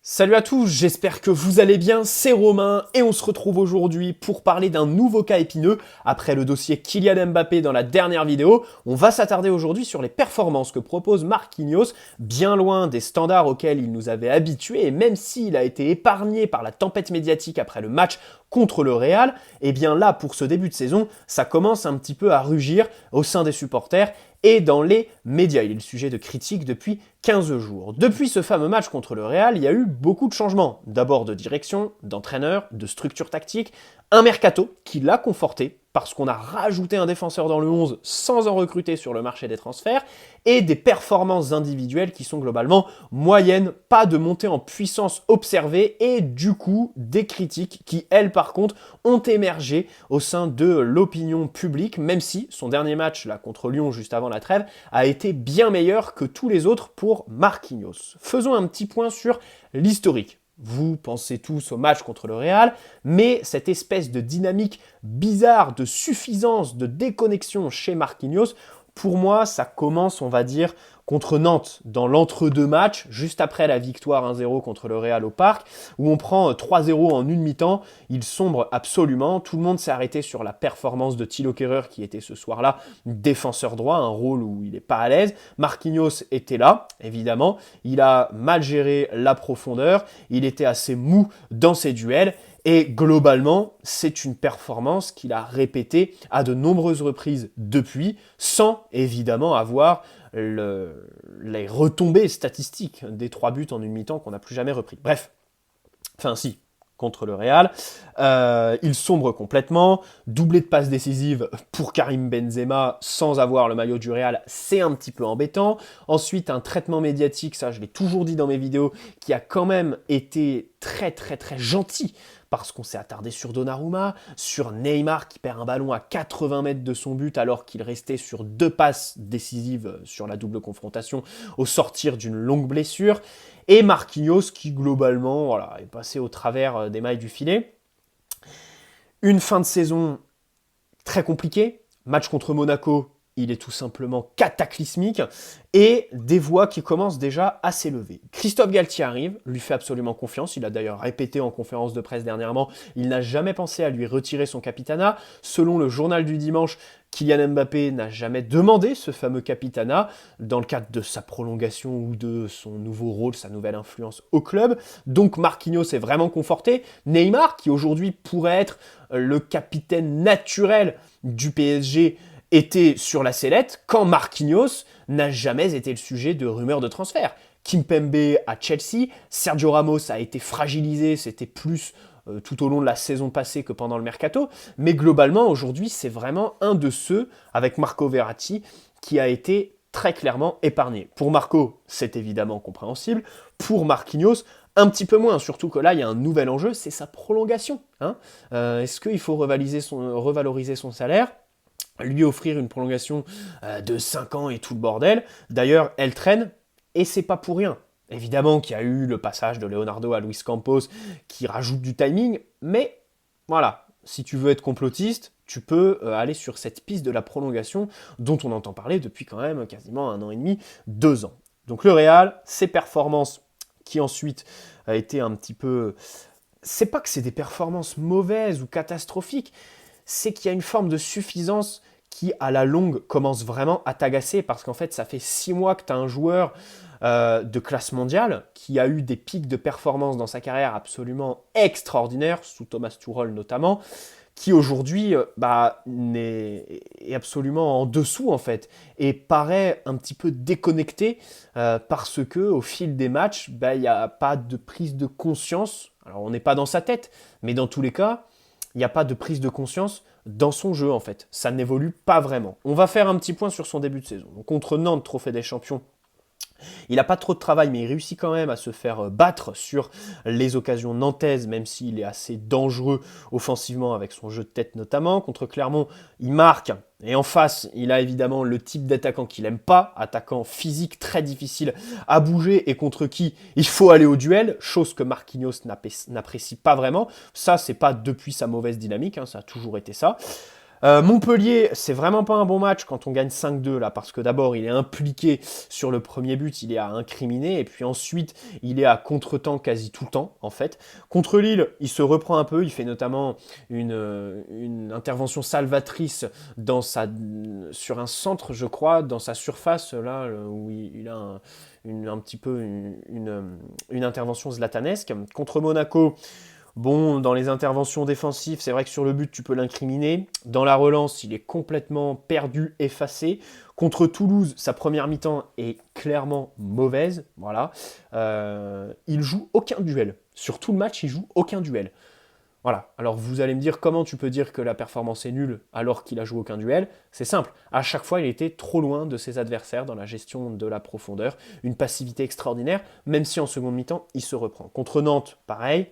Salut à tous, j'espère que vous allez bien, c'est Romain et on se retrouve aujourd'hui pour parler d'un nouveau cas épineux. Après le dossier Kylian Mbappé dans la dernière vidéo, on va s'attarder aujourd'hui sur les performances que propose Marquinhos, bien loin des standards auxquels il nous avait habitués, et même s'il a été épargné par la tempête médiatique après le match contre le Real, et bien là, pour ce début de saison, ça commence un petit peu à rugir au sein des supporters et dans les médias. Il est le sujet de critiques depuis 15 jours. Depuis ce fameux match contre le Real, il y a eu beaucoup de changements. D'abord de direction, d'entraîneur, de structure tactique, un mercato qui l'a conforté parce qu'on a rajouté un défenseur dans le 11 sans en recruter sur le marché des transferts, et des performances individuelles qui sont globalement moyennes, pas de montée en puissance observée, et du coup des critiques qui, elles par contre, ont émergé au sein de l'opinion publique, même si son dernier match là contre Lyon juste avant la trêve a été bien meilleur que tous les autres pour Marquinhos. Faisons un petit point sur l'historique. Vous pensez tous au match contre le Real, mais cette espèce de dynamique bizarre, de suffisance, de déconnexion chez Marquinhos, pour moi, ça commence, on va dire, contre Nantes, dans l'entre-deux matchs, juste après la victoire 1-0 contre le Real au Parc, où on prend 3-0 en une mi-temps. Il sombre absolument. Tout le monde s'est arrêté sur la performance de Thilo Kehrer, qui était ce soir-là défenseur droit, un rôle où il n'est pas à l'aise. Marquinhos était là, évidemment. Il a mal géré la profondeur. Il était assez mou dans ses duels. Et globalement, c'est une performance qu'il a répétée à de nombreuses reprises depuis, sans évidemment avoir les retombées statistiques des 3 buts en une mi-temps qu'on n'a plus jamais repris. Bref, enfin si, contre le Real. Il sombre complètement. Doublé de passes décisives pour Karim Benzema sans avoir le maillot du Real, c'est un petit peu embêtant. Ensuite, un traitement médiatique, ça je l'ai toujours dit dans mes vidéos, qui a quand même été très gentil, parce qu'on s'est attardé sur Donnarumma, sur Neymar qui perd un ballon à 80 mètres de son but alors qu'il restait sur 2 passes décisives sur la double confrontation au sortir d'une longue blessure, et Marquinhos qui globalement voilà, est passé au travers des mailles du filet. Une fin de saison très compliquée, match contre Monaco, il est tout simplement cataclysmique, et des voix qui commencent déjà à s'élever. Christophe Galtier arrive, lui fait absolument confiance, il a d'ailleurs répété en conférence de presse dernièrement, il n'a jamais pensé à lui retirer son capitanat. Selon le journal du dimanche, Kylian Mbappé n'a jamais demandé ce fameux capitanat dans le cadre de sa prolongation ou de son nouveau rôle, sa nouvelle influence au club. Donc Marquinhos est vraiment conforté. Neymar, qui aujourd'hui pourrait être le capitaine naturel du PSG, était sur la sellette quand Marquinhos n'a jamais été le sujet de rumeurs de transfert. Kimpembe à Chelsea, Sergio Ramos a été fragilisé, c'était plus tout au long de la saison passée que pendant le mercato, mais globalement aujourd'hui c'est vraiment un de ceux, avec Marco Verratti, qui a été très clairement épargné. Pour Marco, c'est évidemment compréhensible, pour Marquinhos, un petit peu moins, surtout que là il y a un nouvel enjeu, c'est sa prolongation. Est-ce qu'il faut revaloriser son salaire, lui offrir une prolongation de 5 ans et tout le bordel? D'ailleurs, elle traîne, et c'est pas pour rien. Évidemment qu'il y a eu le passage de Leonardo à Luis Campos qui rajoute du timing, mais voilà, si tu veux être complotiste, tu peux aller sur cette piste de la prolongation dont on entend parler depuis quand même quasiment 1 an et demi, 2 ans. Donc le Real, ses performances qui ensuite a été un petit peu... C'est pas que c'est des performances mauvaises ou catastrophiques, c'est qu'il y a une forme de suffisance qui, à la longue, commence vraiment à t'agacer, parce qu'en fait, ça fait 6 mois que tu as un joueur de classe mondiale qui a eu des pics de performance dans sa carrière absolument extraordinaires, sous Thomas Tuchel notamment, qui aujourd'hui est absolument en dessous en fait, et paraît un petit peu déconnecté parce que au fil des matchs, il n'y a pas de prise de conscience. Alors on n'est pas dans sa tête, mais dans tous les cas, il n'y a pas de prise de conscience dans son jeu en fait. Ça n'évolue pas vraiment. On va faire un petit point sur son début de saison. Donc, contre Nantes, trophée des champions, il n'a pas trop de travail, mais il réussit quand même à se faire battre sur les occasions nantaises, même s'il est assez dangereux offensivement avec son jeu de tête notamment. Contre Clermont, il marque, et en face, il a évidemment le type d'attaquant qu'il n'aime pas, attaquant physique très difficile à bouger et contre qui il faut aller au duel, chose que Marquinhos n'apprécie pas vraiment. Ça, c'est pas depuis sa mauvaise dynamique, ça a toujours été ça. Montpellier, c'est vraiment pas un bon match quand on gagne 5-2 là, parce que d'abord il est impliqué sur le premier but, il est à incriminer, et puis ensuite il est à contre-temps quasi tout le temps en fait. Contre Lille, il se reprend un peu, il fait notamment une intervention salvatrice sur un centre, je crois, dans sa surface là où il a un petit peu une intervention zlatanesque. Contre Monaco. Bon, dans les interventions défensives, c'est vrai que sur le but, tu peux l'incriminer. Dans la relance, il est complètement perdu, effacé. Contre Toulouse, sa première mi-temps est clairement mauvaise. Voilà. Il joue aucun duel. Sur tout le match, il joue aucun duel. Voilà. Alors vous allez me dire comment tu peux dire que la performance est nulle alors qu'il a joué aucun duel. C'est simple. À chaque fois, il était trop loin de ses adversaires dans la gestion de la profondeur. Une passivité extraordinaire, même si en seconde mi-temps, il se reprend. Contre Nantes, pareil.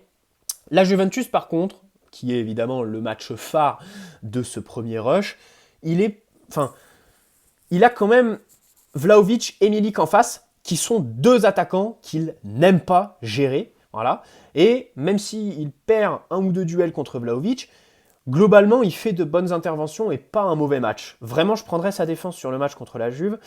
La Juventus, par contre, qui est évidemment le match phare de ce premier rush, il a quand même Vlahovic et Milik en face, qui sont deux attaquants qu'il n'aime pas gérer. Voilà. Et même s'il perd un ou deux duels contre Vlahovic, globalement, il fait de bonnes interventions et pas un mauvais match. Vraiment, je prendrais sa défense sur le match contre la Juve.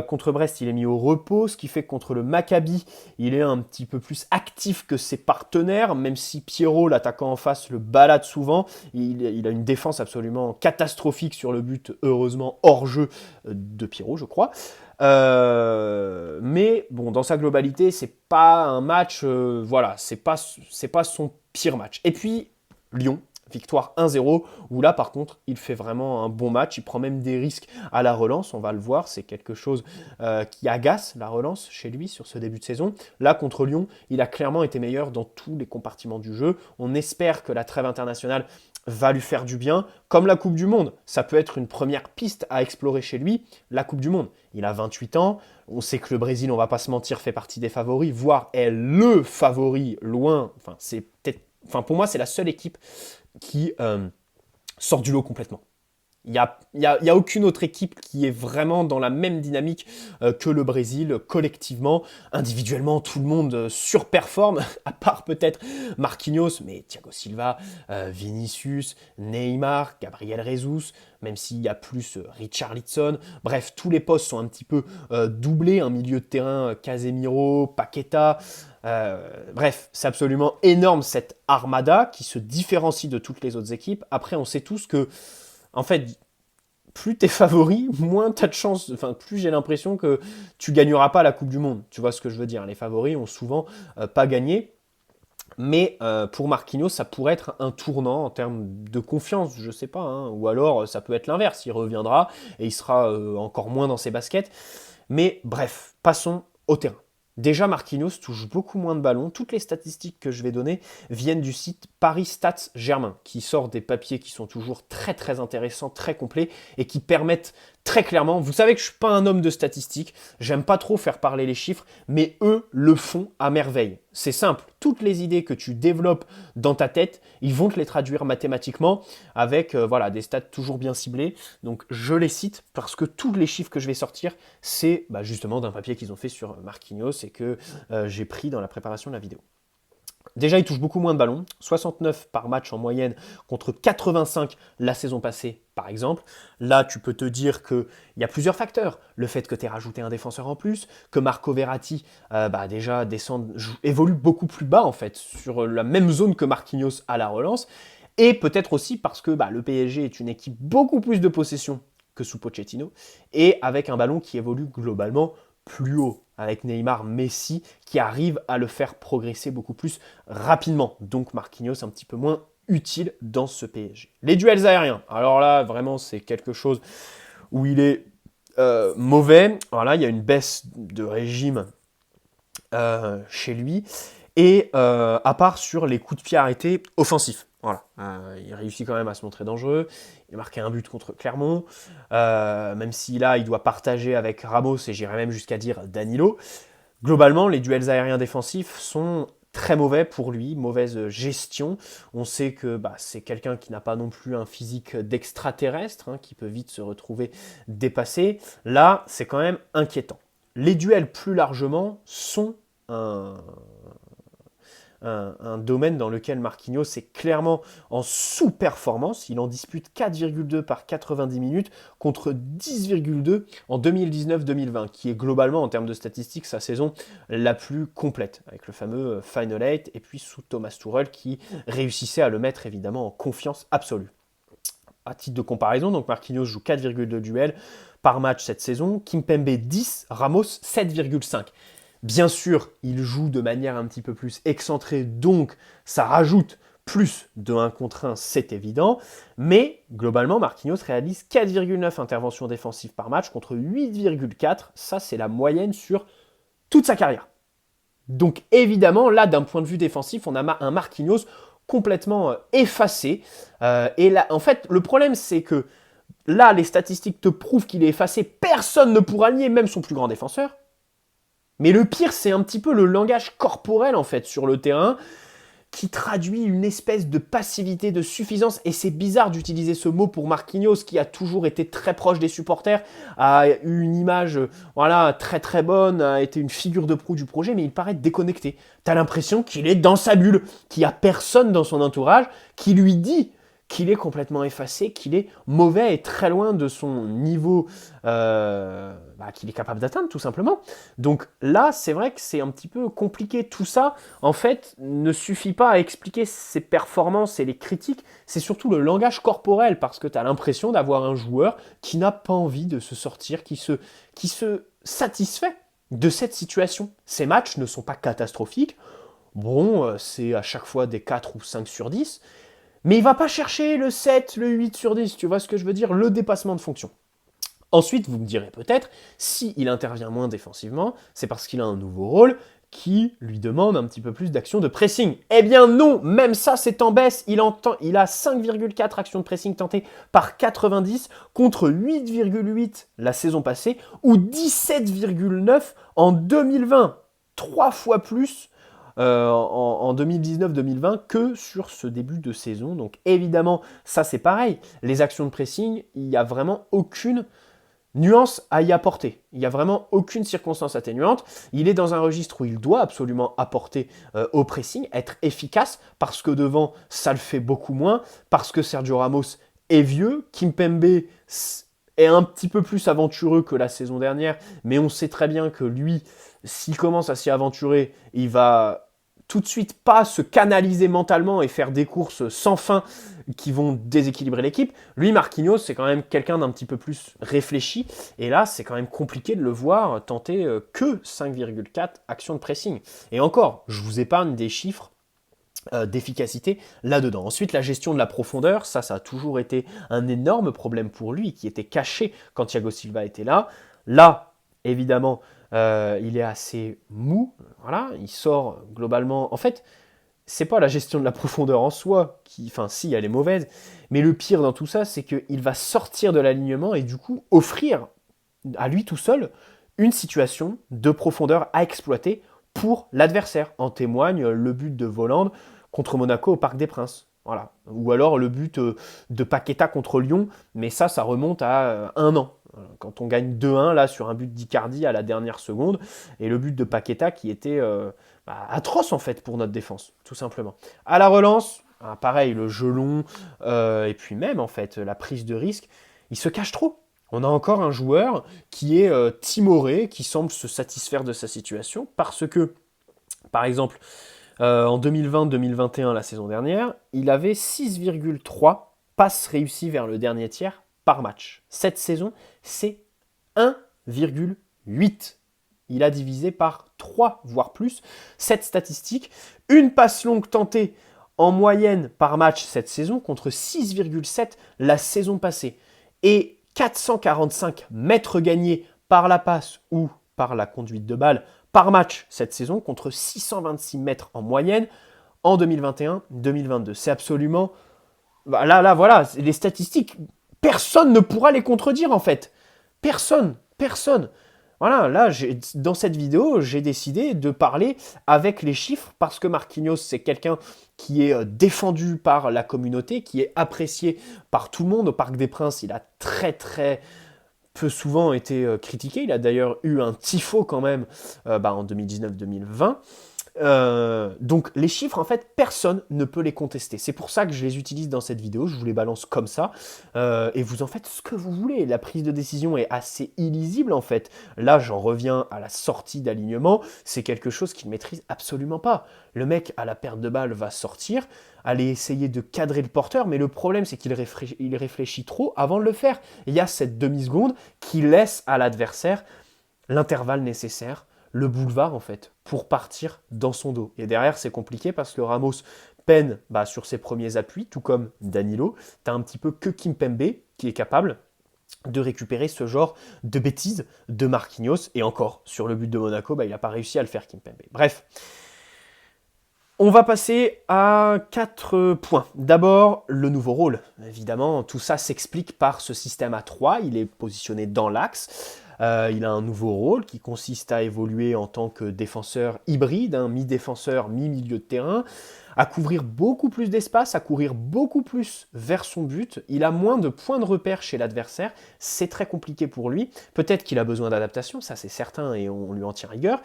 Contre Brest, il est mis au repos, ce qui fait que contre le Maccabi, il est un petit peu plus actif que ses partenaires, même si Pierrot, l'attaquant en face, le balade souvent. Il a une défense absolument catastrophique sur le but, heureusement hors jeu de Pierrot, je crois. Mais bon, dans sa globalité, c'est pas un match, voilà, c'est pas son pire match. Et puis, Lyon. Victoire 1-0, où là par contre il fait vraiment un bon match, il prend même des risques à la relance, on va le voir, c'est quelque chose qui agace la relance chez lui sur ce début de saison. Là contre Lyon, il a clairement été meilleur dans tous les compartiments du jeu, on espère que la trêve internationale va lui faire du bien, comme la Coupe du Monde, ça peut être une première piste à explorer chez lui, la Coupe du Monde. Il a 28 ans, on sait que le Brésil, on va pas se mentir, fait partie des favoris, voire est le favori loin, pour moi c'est la seule équipe qui sort du lot complètement. Il n'y a aucune autre équipe qui est vraiment dans la même dynamique que le Brésil, collectivement. Individuellement, tout le monde surperforme, à part peut-être Marquinhos, mais Thiago Silva, Vinicius, Neymar, Gabriel Jesus, même s'il y a plus Richarlison. Bref, tous les postes sont un petit peu doublés. Un milieu de terrain, Casemiro, Paqueta. Bref, c'est absolument énorme cette armada qui se différencie de toutes les autres équipes. Après, on sait tous que en fait, plus t'es favori, moins t'as de chance, plus j'ai l'impression que tu gagneras pas la Coupe du Monde. Tu vois ce que je veux dire? Les favoris ont souvent pas gagné. Mais pour Marquinhos, ça pourrait être un tournant en termes de confiance, je sais pas. Hein. Ou alors, ça peut être l'inverse. Il reviendra et il sera encore moins dans ses baskets. Mais bref, passons au terrain. Déjà, Marquinhos touche beaucoup moins de ballons. Toutes les statistiques que je vais donner viennent du site Paris Stats Germain, qui sort des papiers qui sont toujours très très intéressants, très complets, et qui permettent très clairement, vous savez que je ne suis pas un homme de statistiques, j'aime pas trop faire parler les chiffres, mais eux le font à merveille. C'est simple, toutes les idées que tu développes dans ta tête, ils vont te les traduire mathématiquement avec des stats toujours bien ciblés. Donc je les cite parce que tous les chiffres que je vais sortir, c'est justement d'un papier qu'ils ont fait sur Marquinhos et que j'ai pris dans la préparation de la vidéo. Déjà, il touche beaucoup moins de ballons, 69 par match en moyenne contre 85 la saison passée, par exemple. Là, tu peux te dire qu'il y a plusieurs facteurs. Le fait que tu aies rajouté un défenseur en plus, que Marco Verratti déjà évolue beaucoup plus bas en fait, sur la même zone que Marquinhos à la relance. Et peut-être aussi parce que le PSG est une équipe beaucoup plus de possession que sous Pochettino, et avec un ballon qui évolue globalement plus haut, avec Neymar, Messi, qui arrivent à le faire progresser beaucoup plus rapidement. Donc Marquinhos un petit peu moins utile dans ce PSG. Les duels aériens, alors là, vraiment, c'est quelque chose où il est mauvais. Alors là, il y a une baisse de régime chez lui, et à part sur les coups de pied arrêtés offensifs. Voilà. Il réussit quand même à se montrer dangereux. Il a marqué un but contre Clermont, même si là, il doit partager avec Ramos, et j'irais même jusqu'à dire Danilo. Globalement, les duels aériens défensifs sont très mauvais pour lui, mauvaise gestion. On sait que c'est quelqu'un qui n'a pas non plus un physique d'extraterrestre, qui peut vite se retrouver dépassé. Là, c'est quand même inquiétant. Les duels plus largement sont un domaine dans lequel Marquinhos est clairement en sous-performance. Il en dispute 4,2 par 90 minutes contre 10,2 en 2019-2020, qui est globalement, en termes de statistiques, sa saison la plus complète, avec le fameux Final 8, et puis sous Thomas Tuchel, qui réussissait à le mettre évidemment en confiance absolue. À titre de comparaison, donc Marquinhos joue 4,2 duels par match cette saison, Kimpembe 10, Ramos 7,5. Bien sûr, il joue de manière un petit peu plus excentrée, donc ça rajoute plus de 1 contre 1, c'est évident. Mais globalement, Marquinhos réalise 4,9 interventions défensives par match contre 8,4. Ça, c'est la moyenne sur toute sa carrière. Donc évidemment, là, d'un point de vue défensif, on a un Marquinhos complètement effacé. Et là, en fait, le problème, c'est que là, les statistiques te prouvent qu'il est effacé. Personne ne pourra nier, même son plus grand défenseur. Mais le pire, c'est un petit peu le langage corporel, en fait, sur le terrain, qui traduit une espèce de passivité, de suffisance. Et c'est bizarre d'utiliser ce mot pour Marquinhos, qui a toujours été très proche des supporters, a eu une image voilà, très très bonne, a été une figure de proue du projet, mais il paraît déconnecté. T'as l'impression qu'il est dans sa bulle, qu'il n'y a personne dans son entourage qui lui dit qu'il est complètement effacé, qu'il est mauvais et très loin de son niveau qu'il est capable d'atteindre, tout simplement. Donc là, c'est vrai que c'est un petit peu compliqué. Tout ça, en fait, ne suffit pas à expliquer ses performances et les critiques. C'est surtout le langage corporel, parce que tu as l'impression d'avoir un joueur qui n'a pas envie de se sortir, qui se satisfait de cette situation. Ces matchs ne sont pas catastrophiques. Bon, c'est à chaque fois des 4 ou 5 sur 10. Mais il ne va pas chercher le 7, le 8 sur 10, tu vois ce que je veux dire, le dépassement de fonction. Ensuite, vous me direz peut-être, s'il intervient moins défensivement, c'est parce qu'il a un nouveau rôle qui lui demande un petit peu plus d'action de pressing. Eh bien non, même ça c'est en baisse, il a 5,4 actions de pressing tentées par 90 contre 8,8 la saison passée ou 17,9 en 2020. 3 fois plus en 2019-2020 que sur ce début de saison. Donc évidemment, ça c'est pareil. Les actions de pressing, il n'y a vraiment aucune nuance à y apporter. Il n'y a vraiment aucune circonstance atténuante. Il est dans un registre où il doit absolument apporter au pressing, être efficace, parce que devant, ça le fait beaucoup moins, parce que Sergio Ramos est vieux, Kimpembe est un petit peu plus aventureux que la saison dernière, mais on sait très bien que lui, s'il commence à s'y aventurer, il va tout de suite pas se canaliser mentalement et faire des courses sans fin qui vont déséquilibrer l'équipe. Lui, Marquinhos, c'est quand même quelqu'un d'un petit peu plus réfléchi. Et là, c'est quand même compliqué de le voir tenter que 5,4 actions de pressing. Et encore, je vous épargne des chiffres d'efficacité là-dedans. Ensuite, la gestion de la profondeur, ça a toujours été un énorme problème pour lui, qui était caché quand Thiago Silva était là. Là, évidemment, il est assez mou, voilà, il sort globalement. En fait, c'est pas la gestion de la profondeur en soi, enfin si, elle est mauvaise, mais le pire dans tout ça, c'est qu'il va sortir de l'alignement et du coup offrir à lui tout seul une situation de profondeur à exploiter pour l'adversaire. En témoigne le but de Volland contre Monaco au Parc des Princes. Voilà. Ou alors le but de Paqueta contre Lyon, mais ça remonte à 1 an. Quand on gagne 2-1 là sur un but d'Icardi à la dernière seconde, et le but de Paqueta qui était atroce en fait pour notre défense, tout simplement. À la relance, pareil, le jeu long, et puis même en fait la prise de risque, il se cache trop. On a encore un joueur qui est timoré, qui semble se satisfaire de sa situation, parce que, par exemple, en 2020-2021, la saison dernière, il avait 6,3 passes réussies vers le dernier tiers par match. Cette saison, c'est 1,8. Il a divisé par 3, voire plus, cette statistique. Une passe longue tentée en moyenne par match cette saison contre 6,7 la saison passée. Et 445 mètres gagnés par la passe ou par la conduite de balle par match cette saison contre 626 mètres en moyenne en 2021-2022. C'est absolument... Là, voilà, les statistiques, personne ne pourra les contredire en fait. Personne. Voilà, là, dans cette vidéo, j'ai décidé de parler avec les chiffres parce que Marquinhos, c'est quelqu'un qui est défendu par la communauté, qui est apprécié par tout le monde. Au Parc des Princes, il a très peu souvent été critiqué. Il a d'ailleurs eu un tifo quand même en 2019-2020. Donc les chiffres, en fait, personne ne peut les contester. C'est pour ça que je les utilise dans cette vidéo, je vous les balance comme ça, et vous en faites ce que vous voulez. La prise de décision est assez illisible, en fait. Là, j'en reviens à la sortie d'alignement, c'est quelque chose qu'il ne maîtrise absolument pas. Le mec, à la perte de balle, va sortir, aller essayer de cadrer le porteur, mais le problème, c'est qu'il réfléchit trop avant de le faire. Il y a cette demi-seconde qui laisse à l'adversaire l'intervalle nécessaire, le boulevard en fait, pour partir dans son dos. Et derrière, c'est compliqué parce que Ramos peine sur ses premiers appuis, tout comme Danilo. T'as un petit peu que Kimpembe qui est capable de récupérer ce genre de bêtises de Marquinhos. Et encore, sur le but de Monaco, il n'a pas réussi à le faire, Kimpembe. Bref, on va passer à 4 points. D'abord, le nouveau rôle. Évidemment, tout ça s'explique par ce système à 3. Il est positionné dans l'axe. Il a un nouveau rôle qui consiste à évoluer en tant que défenseur hybride, mi-défenseur, mi-milieu de terrain, à couvrir beaucoup plus d'espace, à courir beaucoup plus vers son but. Il a moins de points de repère chez l'adversaire. C'est très compliqué pour lui. Peut-être qu'il a besoin d'adaptation, ça c'est certain, et on lui en tient rigueur.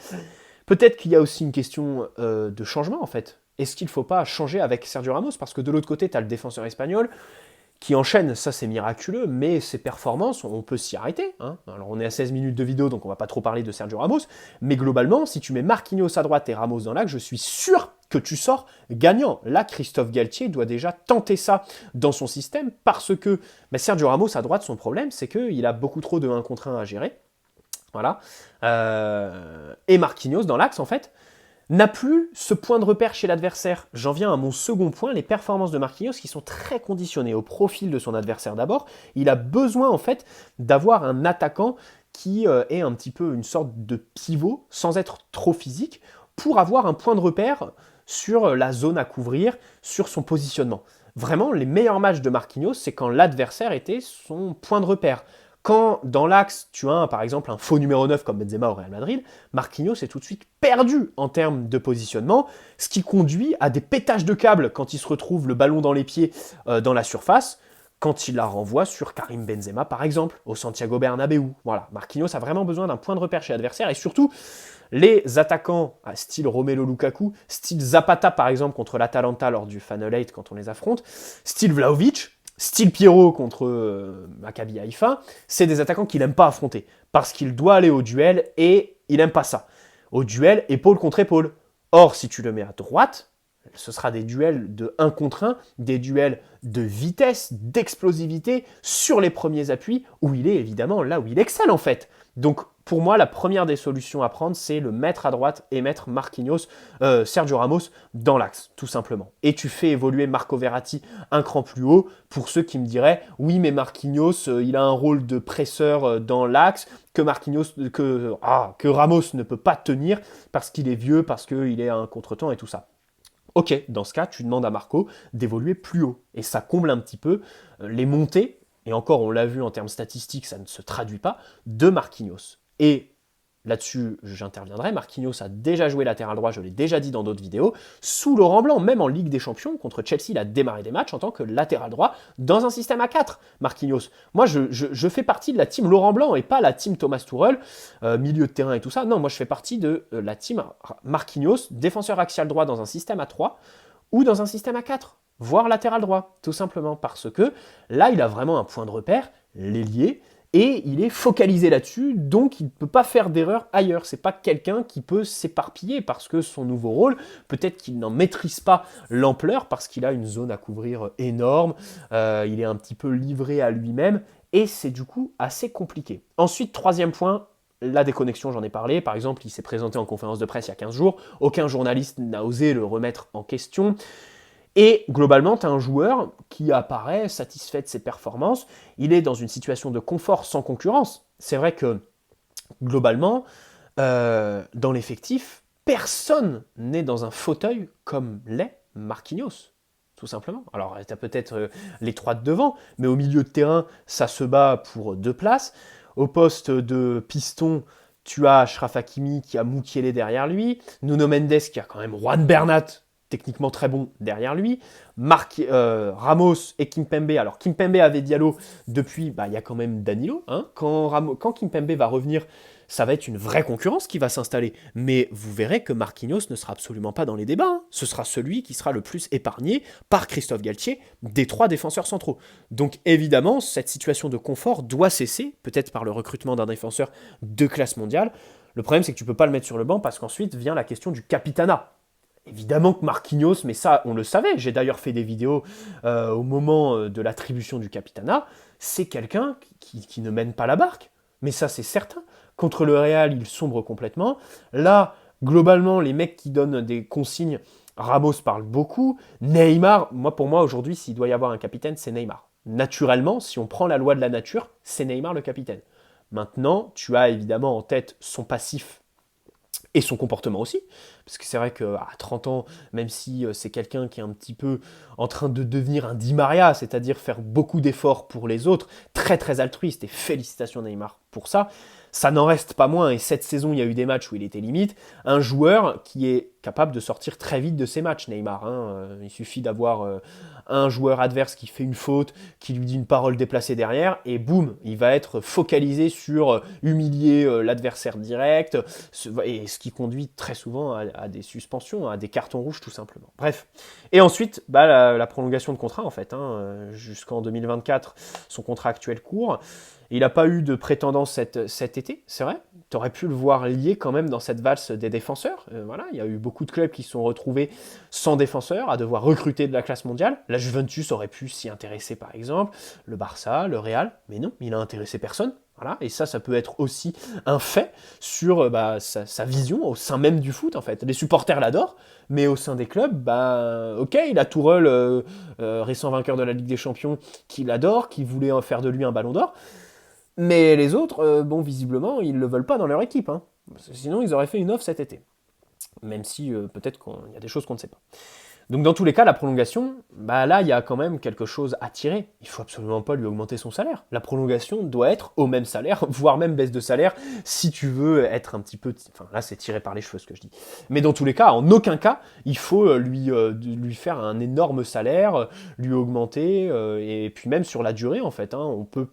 Peut-être qu'il y a aussi une question de changement, en fait. Est-ce qu'il ne faut pas changer avec Sergio Ramos? Parce que de l'autre côté, tu as le défenseur espagnol qui enchaîne, ça c'est miraculeux, mais ses performances, on peut s'y arrêter. Hein. Alors on est à 16 minutes de vidéo, donc on va pas trop parler de Sergio Ramos, mais globalement, si tu mets Marquinhos à droite et Ramos dans l'axe, je suis sûr que tu sors gagnant. Là, Christophe Galtier doit déjà tenter ça dans son système, parce que Sergio Ramos à droite, son problème, c'est qu'il a beaucoup trop de 1 contre 1 à gérer. Voilà. Et Marquinhos dans l'axe, en fait, n'a plus ce point de repère chez l'adversaire. J'en viens à mon second point, les performances de Marquinhos qui sont très conditionnées au profil de son adversaire d'abord. Il a besoin en fait d'avoir un attaquant qui est un petit peu une sorte de pivot, sans être trop physique, pour avoir un point de repère sur la zone à couvrir, sur son positionnement. Vraiment, les meilleurs matchs de Marquinhos, c'est quand l'adversaire était son point de repère. Quand dans l'axe, tu as par exemple un faux numéro 9 comme Benzema au Real Madrid, Marquinhos est tout de suite perdu en termes de positionnement, ce qui conduit à des pétages de câbles quand il se retrouve le ballon dans les pieds dans la surface, quand il la renvoie sur Karim Benzema par exemple, au Santiago Bernabéu. Voilà, Marquinhos a vraiment besoin d'un point de repère chez l'adversaire, et surtout, les attaquants style Romelu Lukaku, style Zapata par exemple contre l'Atalanta lors du Final 8 quand on les affronte, style Vlahovic, style Pierrot contre Maccabi Haïfa, c'est des attaquants qu'il n'aime pas affronter, parce qu'il doit aller au duel et il n'aime pas ça. Au duel, épaule contre épaule. Or, si tu le mets à droite, ce sera des duels de 1 contre 1, des duels de vitesse, d'explosivité, sur les premiers appuis, où il est évidemment là où il excelle en fait. Donc, pour moi, la première des solutions à prendre, c'est le mettre à droite et mettre Sergio Ramos dans l'axe, tout simplement. Et tu fais évoluer Marco Verratti un cran plus haut, pour ceux qui me diraient « Oui, mais Marquinhos, il a un rôle de presseur dans l'axe, que Ramos ne peut pas tenir, parce qu'il est vieux, parce qu'il est à un contretemps et tout ça. » Ok, dans ce cas, tu demandes à Marco d'évoluer plus haut. Et ça comble un petit peu les montées, et encore, on l'a vu en termes statistiques, ça ne se traduit pas, de Marquinhos. Et là-dessus, j'interviendrai. Marquinhos a déjà joué latéral droit, je l'ai déjà dit dans d'autres vidéos, sous Laurent Blanc, même en Ligue des Champions, contre Chelsea, il a démarré des matchs en tant que latéral droit dans un système à 4, Marquinhos. Moi, je fais partie de la team Laurent Blanc et pas la team Thomas Tuchel, milieu de terrain et tout ça. Non, moi, je fais partie de la team Marquinhos, défenseur axial droit dans un système à 3 ou dans un système à 4, voire latéral droit, tout simplement parce que là, il a vraiment un point de repère, l'ailier, et il est focalisé là-dessus, donc il ne peut pas faire d'erreur ailleurs. C'est pas quelqu'un qui peut s'éparpiller parce que son nouveau rôle, peut-être qu'il n'en maîtrise pas l'ampleur parce qu'il a une zone à couvrir énorme, il est un petit peu livré à lui-même, et c'est du coup assez compliqué. Ensuite, troisième point, la déconnexion, j'en ai parlé. Par exemple, il s'est présenté en conférence de presse il y a 15 jours, aucun journaliste n'a osé le remettre en question. Et globalement, tu as un joueur qui apparaît satisfait de ses performances, il est dans une situation de confort sans concurrence. C'est vrai que, globalement, dans l'effectif, personne n'est dans un fauteuil comme l'est Marquinhos, tout simplement. Alors, tu as peut-être les 3 de devant, mais au milieu de terrain, ça se bat pour 2 places. Au poste de piston, tu as Achraf Hakimi qui a Mukiele derrière lui, Nuno Mendes qui a quand même Juan Bernat, techniquement très bon derrière lui, Ramos et Kimpembe. Alors Kimpembe avait Diallo depuis, il y a quand même Danilo. Hein. Quand Kimpembe va revenir ça va être une vraie concurrence qui va s'installer. Mais vous verrez que Marquinhos ne sera absolument pas dans les débats. Hein. Ce sera celui qui sera le plus épargné par Christophe Galtier des 3 défenseurs centraux. Donc évidemment, cette situation de confort doit cesser, peut-être par le recrutement d'un défenseur de classe mondiale. Le problème, c'est que tu ne peux pas le mettre sur le banc parce qu'ensuite vient la question du capitanat. Évidemment que Marquinhos, mais ça, on le savait, j'ai d'ailleurs fait des vidéos au moment de l'attribution du capitanat, c'est quelqu'un qui ne mène pas la barque. Mais ça, c'est certain. Contre le Real, il sombre complètement. Là, globalement, les mecs qui donnent des consignes, Ramos parle beaucoup. Neymar, pour moi, aujourd'hui, s'il doit y avoir un capitaine, c'est Neymar. Naturellement, si on prend la loi de la nature, c'est Neymar le capitaine. Maintenant, tu as évidemment en tête son passif et son comportement aussi, parce que c'est vrai qu'à 30 ans, même si c'est quelqu'un qui est un petit peu en train de devenir un Di Maria, c'est-à-dire faire beaucoup d'efforts pour les autres, très très altruiste, et félicitations Neymar pour ça, ça n'en reste pas moins, et cette saison, il y a eu des matchs où il était limite, un joueur qui est capable de sortir très vite de ses matchs, Neymar. Il suffit d'avoir un joueur adverse qui fait une faute, qui lui dit une parole déplacée derrière, et boum, il va être focalisé sur humilier l'adversaire direct, et ce qui conduit très souvent à des suspensions, à des cartons rouges tout simplement. Bref. Et ensuite, la prolongation de contrat en fait, jusqu'en 2024, son contrat actuel court. Il n'a pas eu de prétendant cet été, c'est vrai. Tu aurais pu le voir lié quand même dans cette valse des défenseurs. Voilà, il y a eu beaucoup de clubs qui se sont retrouvés sans défenseurs, à devoir recruter de la classe mondiale. La Juventus aurait pu s'y intéresser par exemple, le Barça, le Real, mais non, il n'a intéressé personne. Voilà, et ça peut être aussi un fait sur sa vision au sein même du foot en fait. Les supporters l'adorent, mais au sein des clubs, ok, il a Tourelle, récent vainqueur de la Ligue des Champions, qui l'adore, qui voulait en faire de lui un ballon d'or. Mais les autres, visiblement, ils ne le veulent pas dans leur équipe. Hein. Sinon, ils auraient fait une offre cet été. Même si peut-être qu'il y a des choses qu'on ne sait pas. Donc dans tous les cas, la prolongation, là, il y a quand même quelque chose à tirer. Il ne faut absolument pas lui augmenter son salaire. La prolongation doit être au même salaire, voire même baisse de salaire, si tu veux être un petit peu... Enfin, là, c'est tiré par les cheveux, ce que je dis. Mais dans tous les cas, en aucun cas, il faut lui faire un énorme salaire, lui augmenter, et puis même sur la durée, en fait. On peut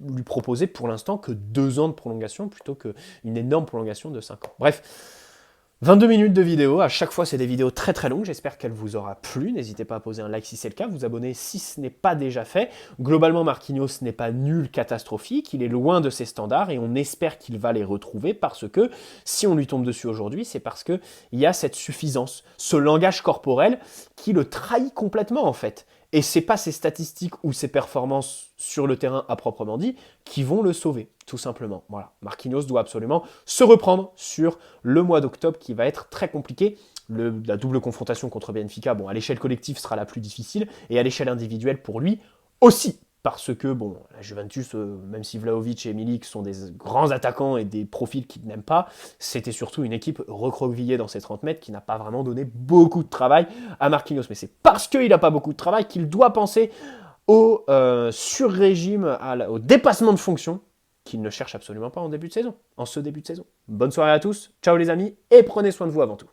lui proposer pour l'instant que 2 ans de prolongation plutôt qu'une énorme prolongation de 5 ans. Bref, 22 minutes de vidéo, à chaque fois c'est des vidéos très très longues, j'espère qu'elle vous aura plu, n'hésitez pas à poser un like si c'est le cas, vous abonner si ce n'est pas déjà fait. Globalement Marquinhos n'est pas nul, catastrophique, il est loin de ses standards et on espère qu'il va les retrouver parce que si on lui tombe dessus aujourd'hui, c'est parce qu'il y a cette suffisance, ce langage corporel qui le trahit complètement en fait. Et c'est pas ses statistiques ou ses performances sur le terrain à proprement dit qui vont le sauver, tout simplement. Voilà, Marquinhos doit absolument se reprendre sur le mois d'octobre qui va être très compliqué. La double confrontation contre Benfica, à l'échelle collective sera la plus difficile et à l'échelle individuelle pour lui aussi. Parce que, la Juventus, même si Vlahovic et Milik sont des grands attaquants et des profils qu'ils n'aiment pas, c'était surtout une équipe recroquevillée dans ses 30 mètres qui n'a pas vraiment donné beaucoup de travail à Marquinhos. Mais c'est parce qu'il n'a pas beaucoup de travail qu'il doit penser au sur-régime, au dépassement de fonction, qu'il ne cherche absolument pas en ce début de saison. Bonne soirée à tous, ciao les amis, et prenez soin de vous avant tout.